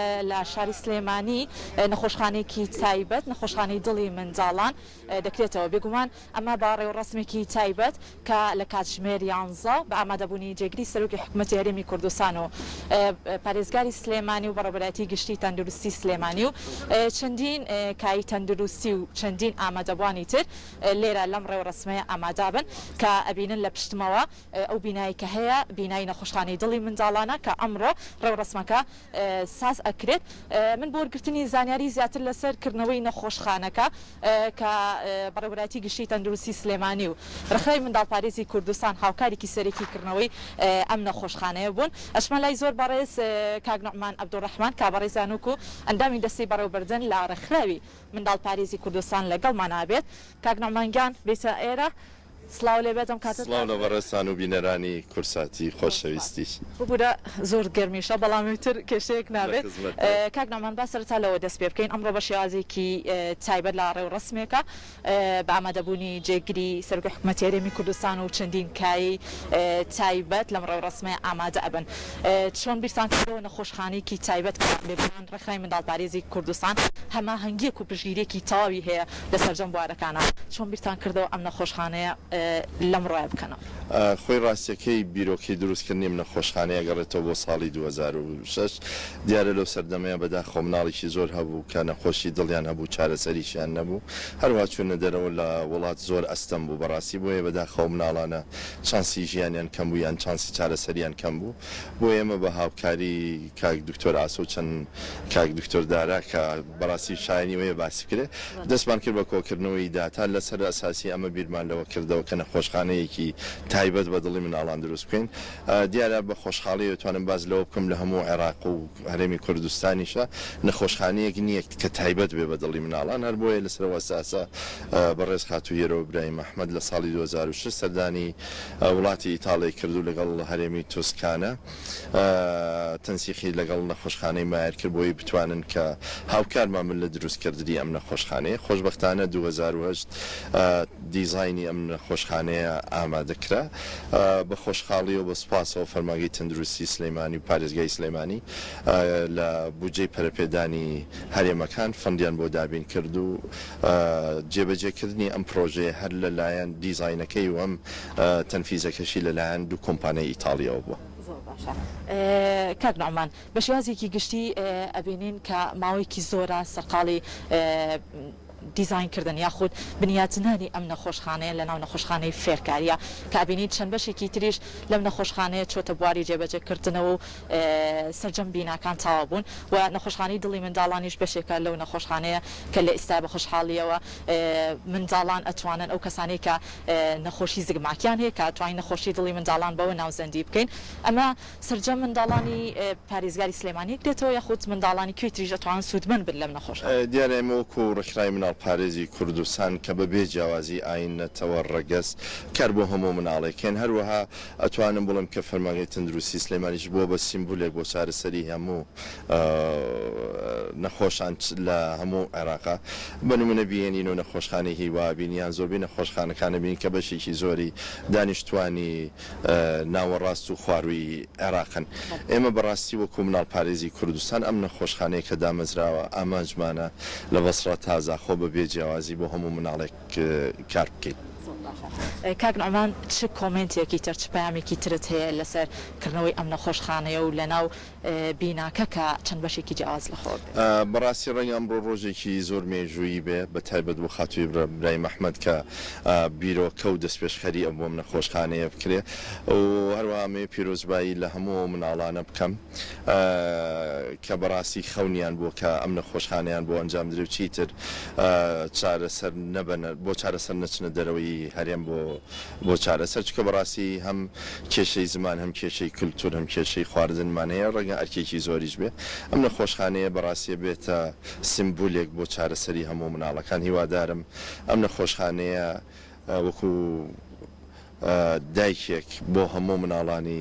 لە شاری سلێمانی نەخۆشخانەیەکی تایبەت نەخۆشخانەی دڵی منداڵان دەکرێتەوە بێگومان ئەمە با ڕێوەڕەسمێکی تایبەت کە لە کاتژمێر 11 بە ئامادەبوونی جێگری سەرۆکی حکوومەتی هەرێمی کوردستان و پارێزگاری سلێمانی و بەڕێوەبەرایەتی گشتی تەندروستی سلێمانی و چەندین کای تەندروستی و چەندین ئامادەبوانی تر لێرە لەم ڕێوەڕەسمەیە ئامادەبن کە ئەبینن لە پشتمەوە ئەو بینایی کە هەیە بینایی نەخۆشخانەی دڵی منداڵانە کە ئەمڕۆ ڕێوەڕەسمەکە ساز ئەکرێت من بۆ وەرگرتنی زانیاری زیاتر لەسەرکردنەوەی نەخۆشخانەکە کە بەڕێوەبەرایەتی گشتی تەندروستی سلێمانی و ڕخای منداڵپارێزی کوردستان هاوکارێکی سەرەکیکردنەوەی ئەم نەخۆشخانەیە بوون ئەشمە لای زۆر بەڕێز کاک نوعمان عەبدوڕەحمان کابڕێ زانووک و ئەندامی دەستی بەڕێوەبردن لە ڕێکخراوی منداڵپارێزی کوردستان لەگەڵمان نابێت کاک نوعمانگیان بێتە ئێرە سلااو لێبێتم کاتت سلااو لە بەڕێستان و بینەرانی کورساتی خۆشەویستیش ببوورە زۆر گەرمیشە بەڵامی تر کێشەیەک نابێت کاک نوعمان با سەرەتا لەوە دەست پێ بکەین ئەمڕۆ بە شێوازێکی تایبەت لە ڕێوەڕەسمێکە بە ئامادەبوونی جێگیری سەرۆکی حکوومەتی هەرێمی کوردستان و چەندین کایی تایبەت لەم ڕێوەڕەسمەیە ئامادە ئەبن چۆن بیرتان کردەوە نەخۆشخانەیەکی تایبەت بێگومان ڕێکخراوی منداڵپارێزی کوردستان هەماهەنگیەک و پشگیرێکی تەواوی هەیە لە سەرجەم بوارەکانە چۆن بیرتان کردەوە ئەم نەخۆشخانەیە لەم ڕای بکەنەوە خۆی ڕاستیەکەی بیرۆکەی دروستکردنی منە خۆشخانەیە گەڕێتەوە بۆ ساڵی 2006 دیارە لەو سەردەمەیە بەداخەوە مناڵێکی زۆر هەبوو کە نەخۆشی دڵیان هەبوو چارەسەریشیان نەبوو هەروە چوونە دەرەوە لە وڵات زۆر ئەستەم بوو بەڕاستی بۆیە بەداخەوە مناڵانە چانسی ژیانیان کەم بوو یان چانسی چارەسەریان کەم بوو بۆ ئێمە بە هاوکاری کاک دکتۆر ئاسۆ و چەند کاک دکتۆر دارا کە بەڕاستی شایانی وەیە باسی کرێ دەستمان کرد بە کۆکردنەوەی داتا لەسەر ئەساسی ئەمە بیرمان لەوە کردەوە کە نەخۆشخانەیەکی تایبەت بە دڵی مناڵان دروست بکەین دیارە بە خۆشحاڵی دەتوانم باز لەوە بکەم لە هەموو عێراق و هەرێمی کوردستانیشە نەخۆشخانەیەک نییە کە تایبەت بێ بە دڵی مناڵان هەر بۆیە لەسەرەوە ئەساسە بەڕێز خاتوویەرەوە برای محەممەد لە ساڵی 2006 سەردانی وڵاتی ئیتاڵی کردو لەگەڵ هەرێمی تووسکانە تەنسیخی لەگەڵ نەخۆشخانەی مایر کرد بۆی بتوانن کە هاوکارمان من لە دروستکردنی ئەم نەخۆشخانەیە خۆشبەختانە 2008 دیزایانی ئەم نەخۆشخانەیە ئامادەکرا بە خۆشحاڵی و بە سوپاسەوە فەرمانگەی تەندروستی سلێمانی و پارێزگای سلێمانی لە بودجەی پەرەپێدانی هەرێمەکان فەندیان بۆ دابین کرد و جێبەجێکردنی ئەم پرۆژەیە هەر لەلایەن دیزاینەکەی و ئەم تەنفیزەکەشی لەلایەن دوو کۆمپانیای ئیتاڵیەوە بووە. کاک نوعمان بە شێوازێکی گشتی ئەبینین کە ماوەیەکی زۆرە سەرقاڵی دیزاینکردن یاخود بنیاتنانی ئەم نەخۆشخانەیە لە ناو نەخۆشخانەی فێرکاریە کە بینیت چەند بەشێکی تریش لەم نەخۆشخانەیە چۆتە بواری جێبەجێکردنەوە و سەرجەم بیناکان تاوا بوون و نەخۆشخانەی دڵی منداڵانیش بەشێکە لەو نەخۆشخانەیە کە لە ئێستا بە خۆشحاڵیەوە منداڵان ئەتوانن ئەو کەسانەی کە نەخۆشی زگماکیان هەیە کە ئەتوانین نەخۆشی دڵی منداڵان بەوە ناوزەندی بکەین ئەمە سەرجەم منداڵانی پارێزگاری سلێمانی دێتەوە یاخود منداڵانی کوێ تریش ئەتوانن سوودمەند بن لەم نەخۆشخانە دیارە ئێمە وەکو ڕێکخراوی مناڵپارێزی کوردستان کە بەبێ جیاوازی ئاینە تەوەر ڕەگەز کار بۆ هەموو مناڵێکێن هەروەها ئەتوانم بڵم کە فەرمانگەی تەندروستی سلێمانیش بۆ بە سیمبولێک بۆ چارەسەری هەموو نەخۆشان لە هەموو عێراقا بەنمونە بینین و نەخۆشخانەی هیوابینیان زۆربەی نەخۆشخانەکانە بین کە بەشێکی زۆری دانیشتوانی ناوەڕاست و خواروی عێراقن ئێمە بەڕاستی وەکو مناڵپارێزی کوردستان ئەم نەخۆشخانەیە کە دامەزراوە ئامانجمانە لە بەسڕە تازە خۆ بە بێجیاوازی بۆ هەموو مناڵێک کار بکەیت. کاک نوعمان چ کۆمنتێکی تر چ پەیامێکی ترت هەیە لەسەر کردنەوەی ئەم نەخۆشخانەیە و لە ناو بیناکە کە چەند بەشێکی جیاواز لەخۆ بەڕاستی ڕەنگە ئەمڕۆ ڕۆژێکی زۆر مێژوویی بێ بە تایبەت بۆ خاتووی برای محەممەد کە بیرۆکە و دەستپێشخەری ئەم بۆم نەخۆشخانەیە بکرێ و هەروەمێ پیرۆزبایی لە هەموو مناڵانە بکەم کە بەڕاستی خەونیان بۆ کە ئەم نەخۆشخانەیان بۆ ئەنجام درێ و چیتر چارەسەر نەبەنە بۆ چارەسەر نەچنە دەرەوەی هەرێم بۆ چارەسەر چکە بەڕاستی هەم کێشەی زمان هەم کێشەی کللتور هەم کێشەی خواردنمانەیە ڕەنگە ئەرکێکی زۆریش بێ ئەم نەخۆشخانەیە بەڕاستی بێتە سیمبولێک بۆ چارەسەری هەموو مناڵەکان هیوادارم ئەم نەخۆشخانەیە وەکو دایکێک بۆ هەموو مناڵانی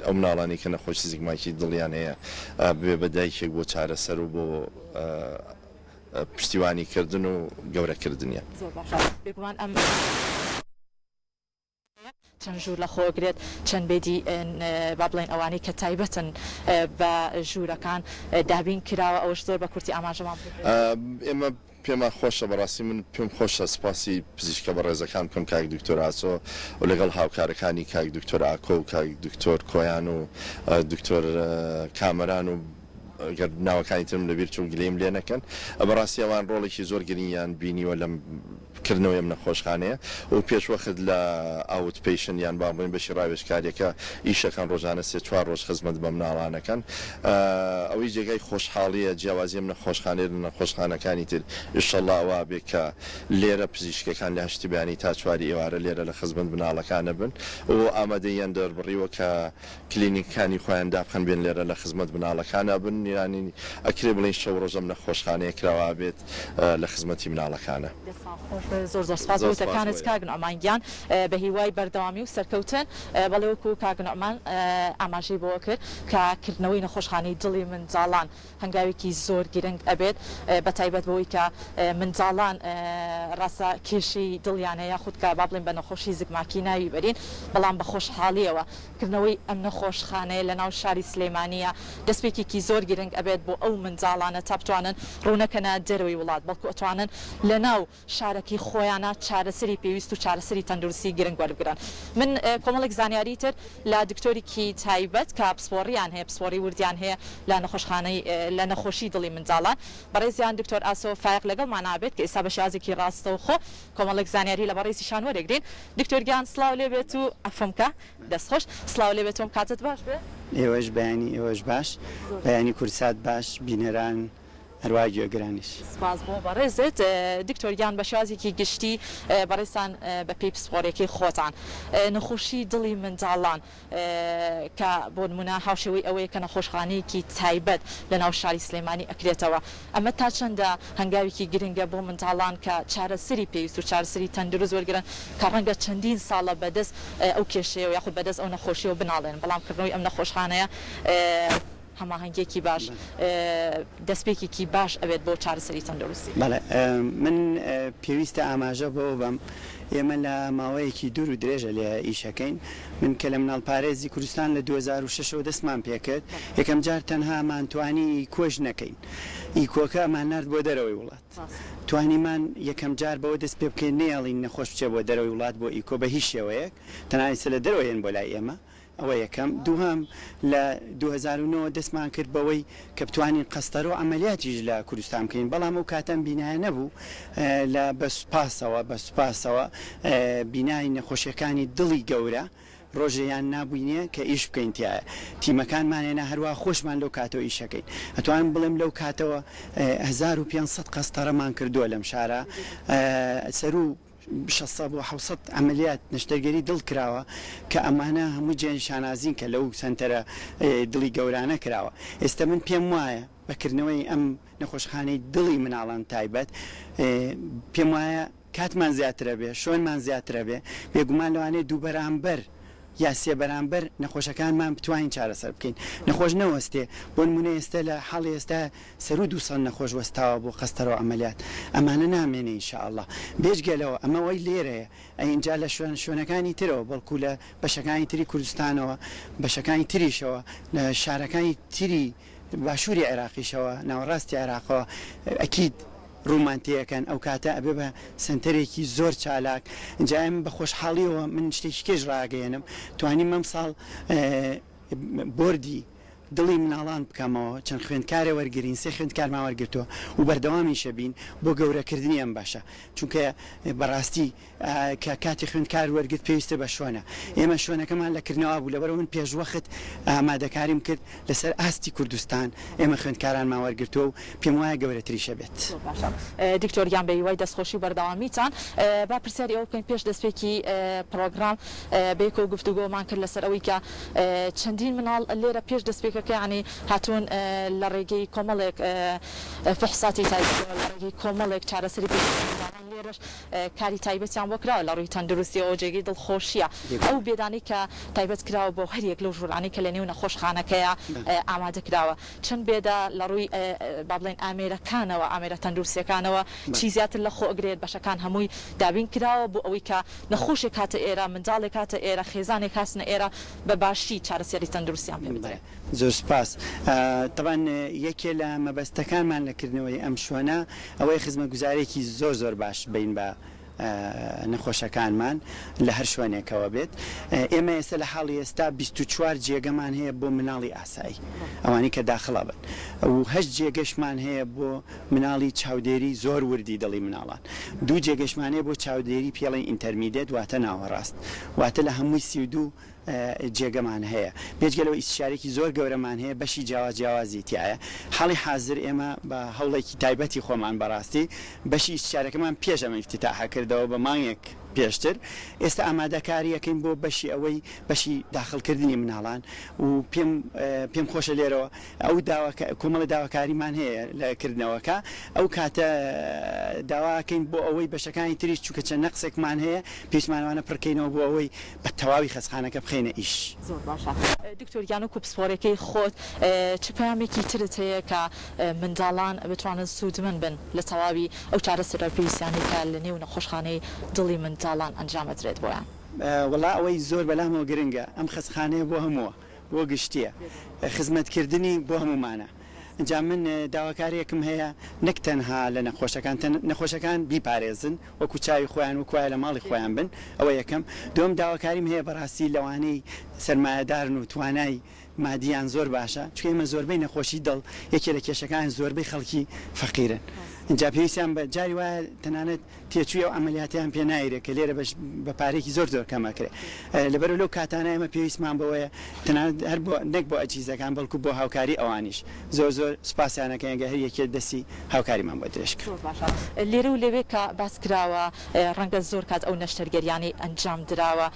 ئەو مناڵانی کە نەخۆشی زگماکی دڵیان هەیە بێ بە دایکێک بۆ چارەسەر و بۆ پشتیوانیکردن و گەورەکردنیە. چەند ژوور لە خۆگرێت چەند بێدی با بڵێن ئەوانەی کە تایبەتن بە ژوورەکان دابین کراوە ئەوەش زۆر بە کورتی ئاماژەمان ئێمە پێمان خۆشە بەڕاستی من پێم خۆشە سپاسی پزیشکە بە ڕێزەکان بکەم کاک دکتۆر ئاسۆ و لەگەڵ هاوکارەکانی کاک دکتۆر ئاکۆ و کاک دکتۆر کۆیان و دکتۆر کامەران و گەر ناوەکانی ترم لەبیر چوو گلەیم لێ نەکەن بەڕاستی ئەوان ڕۆڵێکی زۆر گرنگیان بینیوە لەم کردنەوەی ئەم نەخۆشخانەیە و پێشوەخت لە ئاوت پیشن یان با بڵێن بەشی ڕاوێژکاریەکە ئیشەکان ڕۆژانە سێ چوار ڕۆژ خزمەت بە مناڵانەکەن ئەوەی جێگای خۆشحاڵیە جیاوازی ئەم نەخۆشخانەیە لە نەخۆشخانەکانی تر ئینشەڵڵا ئەوا بێ کە لێرە پزیشکەکان لە هەشتی بەیانی تا چواری ئێوارە لێرە لە خزمەت مناڵەکانە بن و ئامادەیان دەربڕیوە کە کلینیکەکانی خۆیان دابخەن بێن لێرە لە خزمەت مناڵەکانە بن ینی ئەکرێ بڵێن شەو ڕۆژەم نەخۆشخانەیە کراوە بێت لە خزمەتی مناڵەکانە. زۆر زۆر سپاس بۆتەکانت کاگنۆمانگیان بە هیوای بەردەوامی و سەرکەوتن بەڵێ وەکو کاگنۆمان ئاماژەی بۆ کرد کە کردنەوەی نەخۆشخانەی دڵی منداڵان هەنگاوێکی زۆر گرنگ ئەبێت بە تایبەت بەوەی کە منداڵان ڕاستە کێشی دڵیانەیە خودکە با بڵێن بە نەخۆشی زگماکی ناوی بەرین بەڵام بە خۆشحاڵیەوە کردنەوەی ئەم نەخۆشخانەیە لە ناو شاری سلێمانیە دەستپێکێکی زۆر گرنگ ئەبێت بۆ ئەو منداڵانە تا بتوانن ڕوونەکەنە دەرەوەی وڵات بەڵکو ئەتوانن لە ناو شارەکەی خۆیانە چارەسەری پێویست و چارەسەری تەندروستی گرنگ وەربگرن. من کۆمەڵێک زانیاری تر لە دکتۆریکی تایبەت کە پسپۆڕیان هەیە پسپۆڕی وردیان هەیە لە نەخۆشخانەی لە نەخۆشی دڵی منداڵان بەڕێزیان دکتۆر ئاسۆ فایق لەگەڵمان نابێت کە ئێستا بە شازێکی ڕاستەوە خۆ کۆمەڵێک زانیاری لە بەڕێزیشان وەرەگرین. دکتۆرگیان سڵاو لێ بێت و ئەفەمکە دەستخۆش سڵاو لێ بێتەوەم کاتت باش بێ ئێوەش بەیانی ئێوەش باش بەیانی کورسات باش بینەران هەروای گوێگرانیش سپاس بۆ بەڕێزت دکتۆریان بە شازێکی گشتی بەڕێستان بە پێی پسپۆرێکی خۆتان نەخۆشی دڵی منداڵان کە بۆ نمونە هاوشێوەی ئەوەیە کە نەخۆشخانەیەکی تایبەت لە ناو شاری سلێمانی ئەکرێتەوە ئەمە تا چەندە هەنگاوێکی گرنگە بۆ منداڵان کە چارەسەری پێویست و چارەسەری تەندروست وەرگرن کە ڕەنگە چەندین ساڵە بەدەست ئەو کێشەیە و یاخود بەدەست ئەو نەخۆشیەوە بناڵێن بەڵام کردنەوەی ئەم نەخۆشخانەیە هەماهەنگێکی باش دەستپێکێکی باش ئەوێت بۆ چارەسەری تەندروستی. بەڵێ من پێویستە ئاماژە بۆ بەم ئێمە لە ماوەیەکی دوور و درێژە لێ ئیشەکەین من کە لە مناڵ پارێزی کوردستان لە 2006 دەستمان پێکرد یەکەم جار تەنها مانتوانی کۆژ نەکەین ئیکۆکە ئەمان نرد بۆ دەرەوەی وڵات توانیمان یەکەم جار بەوە دەست پێ بکەین نێڵین نەخۆش بچێ بۆ دەرەوەی وڵات بۆ ئیکۆ بە هیچ شێوەیەک تەنانیسە لە دەرەوەیەن بۆ لای ئێمە ئەوە یەکەم دووهەم لە 2009 دەستمان کرد بەوەی کە بتوانین قەستەرۆ ئەمەلیاتیش لە کوردستان بکەین بەڵام ئەو کاتەم بینایە نەبوو لە بەسوپاسەوە بینای نەخۆشیەکانی دڵی گەورە ڕۆژەیان نابووینێ کە ئیش بکەین تایە تیمەکانمانێنە هەروە خۆشمان لەو کاتەوە ئیشەکەین ئەتوانم بڵێم لەو کاتەوە 1500 قەستەرەمان کردووە لەم شارە سەر و 600 بۆ 700 ئەمەلیات نەشتەرگەری دڵ کراوە کە ئەمانە هەموو جێن شانازین کە لەو سنتەرە دڵی گەورانە کراوە ئێستا من پێم وایە بەکردنەوەی ئەم نەخۆشخانەی دڵی مناڵان تایبەت پێم وایە کاتمان زیاترە بێ شۆنمان زیاترە بێ بێگومان لەوانەیە دوو بەرامبەر یا سێ بەرامبەر نەخۆشەکانمان بتوانین چارەسەر بکەین نەخۆش نەوەستێ بۆ نمونە ئێستا لە حاڵی ئێستا سەر و 200 نەخۆش وەستاوە بۆ قەستەرەوە ئەمەلیات ئەمانە نامێنێ ئینشاءالله بێژگەلەوە ئەمە وەی لێرەیە ئەینجا لە شوێنەکانی ترەوە بەڵکو لە بەشەکانی تری کوردستانەوە بەشەکانی تریشەوە لە شارەکانی تری باشووری عێراقیشەوە ناوەڕاستی عێراقەوە ئەکید ڕوومانتیەکەن ئەو کاتە ئەبێ بە سنتەرێکی زۆر چالاک جایم بە خۆشحاڵیەوە من شتێکی کێش ڕاگەێنم توانیم ئەم ساڵ بردی دڵی مناڵان بکەمەوە چەند خوێندکارە وەرگرین سێ خوێندکارمان وەرگرتووە و بەردەوامیشە بین بۆ گەورەکردنی ئەم باشە چونکە بەڕاستی کە کاتی خوێندکار وەرگرت پێویستە بە شوۆنە ئێمە شوێنەکەمان لەکردنەوە بوو لەبەرەوە من پێشوەخت ئامادەکاریم کرد لەسەر ئاستی کوردستان ئێمە خوێندکارانمان وەرگرتووە و پێم وایە گەورەتریشە بێت. دکتۆریان بە هیوای دەستخۆشی بەردەوامیتان با پرسیاری ئەو بکەین پێش دەستپێکی پرۆگرام بێکۆ گفتوگۆمان کرد لەسەر ئەوەی کە چەندین مناڵ لێرە پێش دەستپێکەکە چارەسەرەکە ینی هاتوون لە ڕێگەی کۆمەڵێک فحساتی تایبەت لە ڕێگەی کۆمەڵێک چارەسەری پێشبڕکێ لێرەش کاری تایبەتیان بۆ کراوە لە ڕووی تەندروستی ئەو جێگەی دڵخۆشیە ئەو بێدانی کە تایبەت کراوە بۆ هەریەک لەو ژوورانی کە لە نێو نەخۆشخانەکەیە ئامادە کراوە چەند بێدا لە ڕووی با بڵێن ئامێرەکانەوە ئامێرە تەندروستیەکانەوە چی زیاتر لە خۆ ئەگرێت بەشەکان هەمووی دابین کراوە بۆ ئەوەی کە نەخۆشێک هاتە ئێرە منداڵێک هاتە ئێرە خێزانێک هاتنە ئێرە بە باشی چارەسەری تەندروستیان پێ بدرێت. زۆر سپاس. طبعاً یەکێ لە مەبەستەکانمان لەکردنەوەی ئەم شوێنە ئەوەی خزمەتگوزارێکی زۆر باش بین بە نەخۆشەکانمان لە هەر شوێنێکەوە بێت. ئێمە ئێستا لە حاڵی ئێستا 24 جێگەمان هەیە بۆ مناڵی ئاسایی ئەوانی کە داخڵە بن و 8 جێگەشمان هەیە بۆ مناڵی چاودێری زۆر وردی دڵی مناڵان 2 جێگەشمان هەیە بۆ چاودێری پێڵی ئینتەرمیدێت واتە ناوەڕاست واتە لە هەمووی 32 جێگەمان هەیە بێجگەلەوە ئیسشارێکی زۆر گەورەمان هەیە بەشی جیاوازی تایە حاڵی حاضر ئێمە بە هەوڵێکی تایبەتی خۆمان بەڕاستی بەشی ئیسشارەکەمان پێش ئەمە افتتاح کردەوە بە مانگێک پێشتر ئێستا ئامادەکاریەکەین بۆ بەشی ئەوەی بەشی داخلکردنی مناڵان و پێم خۆشە لێرەوە ئەو کۆمەڵە داواکاریمان هەیە لەکردنەوەکە ئەو کاتە داواکەین بۆ ئەوەی بەشەکانی تریش چونکە چەند نەقسێکمان هەیە پێشمانوانە پڕکەینەوە بۆ ئەوەی بە تەواوی خەستخانەکە بخەینە ئیش. زۆر باشە. دکتۆر گیانۆ کوپسپۆرەکەی خۆت چ پامێکی ترت هەیە کە منداڵان بتوانن سوودمەند بن لە تەواوی ئەو چارەسەرە پێویستیانی کە لە نێو نەخۆشخانەی دڵی منداڵان ئەنجامەدرێت بۆیان؟ وەڵا ئەوەی زۆر بەلامەوە گرنگە ئەم خەستخانەیە بۆ هەمووە بۆ گشتیە خزمەتکردنی بۆ هەمومانە. ئەنجام من داواکاریەکم هەیە نەک تەنها لە نەخۆشەکان بیپارێزن وەکو چاوی خۆیان وکوایە لە ماڵی خۆیان بن ئەوە یەکەم دوم داواکاریم هەیە بەڕاستی لەوانەی سەرمایەدارن و توانای مادیان زۆر باشە چکە ئێمە زۆربەی نەخۆشی دڵ یەکێ لە کێشەکان زۆربەی خەڵکی فەقیرن اینجا پێویستیان بە جاری وایە تەنانەت تێچووی و ئەمەلیاتیان پێ نایرێت کە لێرە بە پارێکی زۆر کەمەکرێت لەبەرەوە لەو کاتانە ئێمە پێویستمان بەوەیە تەنانەت هەر نەک بۆ ئەجیزەکان بەڵکو بۆ هاوکاری ئەوانیش زۆر سوپاسیانەکە ئەگە هەر یەکێ دەستی هاوکاریمان بۆ درێژ کرد. لێرە و لەوێ کە باس کراوە ڕەنگە زۆر کات ئەو نەشتەرگەریانی ئەنجام درراوە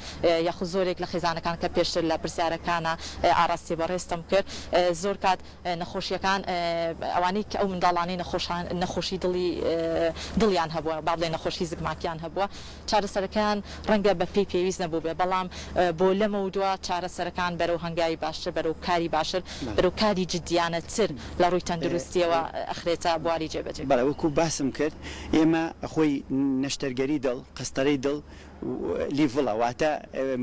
یاخود زۆرێک لە خێزانەکان کە پێشتر لە پرسیارەکانە ئاراستی بەڕێستم کرد زۆر کات نەخۆشیەکان ئەوانی کە ئەو منداڵانی نەخۆشی دڵیان هەبووە با بڵێ نەخۆشی زگماکیان هەبووە چارەسەرەکان ڕەنگە بە پێی پێویست نەبوو بێ بەڵام بۆ لەمە دووە چارەسەرەکان بەرەو هەنگاوی باشتر بەرەو کاری باشتر بەرەو کاری جدیانەتر لە ڕووی تەندروستیەوە ئەخرێتە بواری جێبەجێ. بەڵێ وەکو باسم کرد ئێمە خۆی نەشتەرگەری دڵ قەستەرەی دڵ لیڤڵە واتە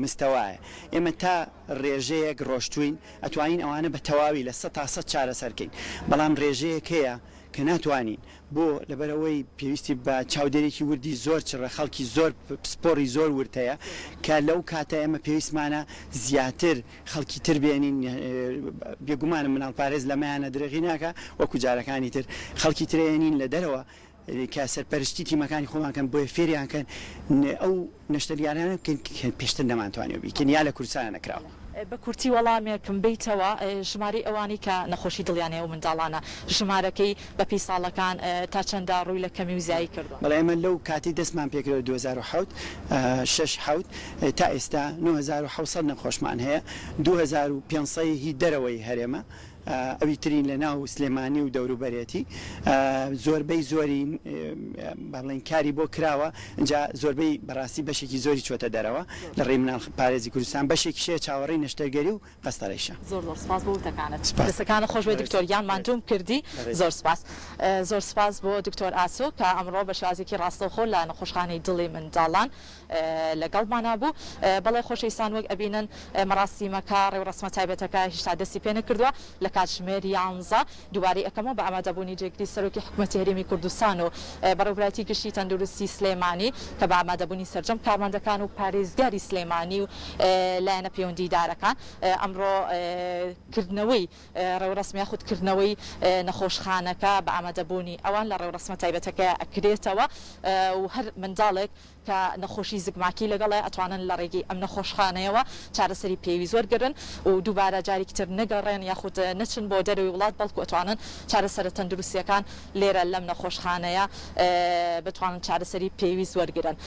مستەوایە ئێمە تا ڕێژەیەک ڕۆشتوین ئەتوانین ئەوانە بە تەواوی لە 100 تا 100 چارەسەرکەین بەڵام ڕێژەیەک هەیە کە ناتوانین بۆ لەبەرەوەی پێویستی بە چاودێرێکی وردی زۆر چڕە خەڵکی زۆر پسپۆڕی زۆر ورتەیە کە لەو کاتە ئێمە پێویستمانە زیاتر خەڵکی تر بێنین بێگومانە مناڵ پارێز لەمایانە درێغی ناکە وەکو جارەکانی تر خەڵکی ترێنین لە دەرەوە کە سەرپەرشتی تیمەکانی خۆمانکەن بۆیە فێریانکەن ئەو نەشتەریانە بکەین پێشتر نەمانتوانێت بیکەن یا لە کوردستانە نەکراوە. بە کورتی وەڵامێکم بیتەوە ژماری ئەوانی کە نەخۆشی دڵیانەیە و منداڵانە ژمارەکەی بە پێی ساڵەکان تا چەنددا ڕووی لە کەمی و زیایی کردووە. بەڵێ ئێمە لەو کاتی دەستمان پێکرێت 2007 تا ئێستا 9700 نەخۆشمان هەیە 2500 هی دەرەوەی هەرێمە ئەوی ترین لە ناو سلێمانی و دەوروبەرێتی زۆربەی زۆری بەڵێن کاری بۆ کراوە اینجا زۆربەی بەڕاستی بەشێکی زۆری چۆتە دەرەوە لە ڕێی مناڵ پارێزی کوردستان بەشێکی شێ چاوەڕێی نەشتەرگەری و قەستەرەیشە. زۆر سپاس بۆ وتەکانت دەستەکانە خۆش بۆ دکتۆریان ماندوم کردی زۆر سپاس بۆ دکتۆر ئاسۆ کە ئەمڕۆ بە شازێکی ڕاستەوخۆ لە نەخۆشخانەی دڵی منداڵان لەگەڵمانە بوو بەڵێ خۆشەویستان وەک ئەبینن مەراسیمەکە ڕێوڕەسمە تایبەتەکە هێشتا دەستی پێ نەکردووە لە کاتژمێر 11 دووبارەی ئەەکەمەوە بە ئامادەبوونی جێگری سەرۆکی حکوومەتی هەرێمی کوردستان و بەڕێوەبرایەتی گشتی تەندروستی سلێمانی کە بە ئامادەبوونی سەرجەم کارمەندەکان و پارێزگاری سلێمانی و لایەنە پەیوەندیدارەکان ئەمڕۆ کردنەوەی ڕێوڕەسمی خودکردنەوەی نەخۆشخانەکە بە ئامادەبوونی ئەوان لە ڕێوڕەسمە تایبەتەکە ئەکرێتەوە و هەر منداڵێک کە نەخۆشی زگماکی لەگەڵێ ئەتوانن لە ڕێگەی ئەم نەخۆشخانەیەوە چارەسەری پێوی زۆر گرن و دووبارە جارێکی تر نەگەڕێن یاخود نەچن بۆ دەروی وڵات بەڵکو ئەتوانن چارەسەرە تەندروستیەکان لێرە لەم نەخۆشخانەیە بتوانن چارەسەری پێوی زۆر گرن.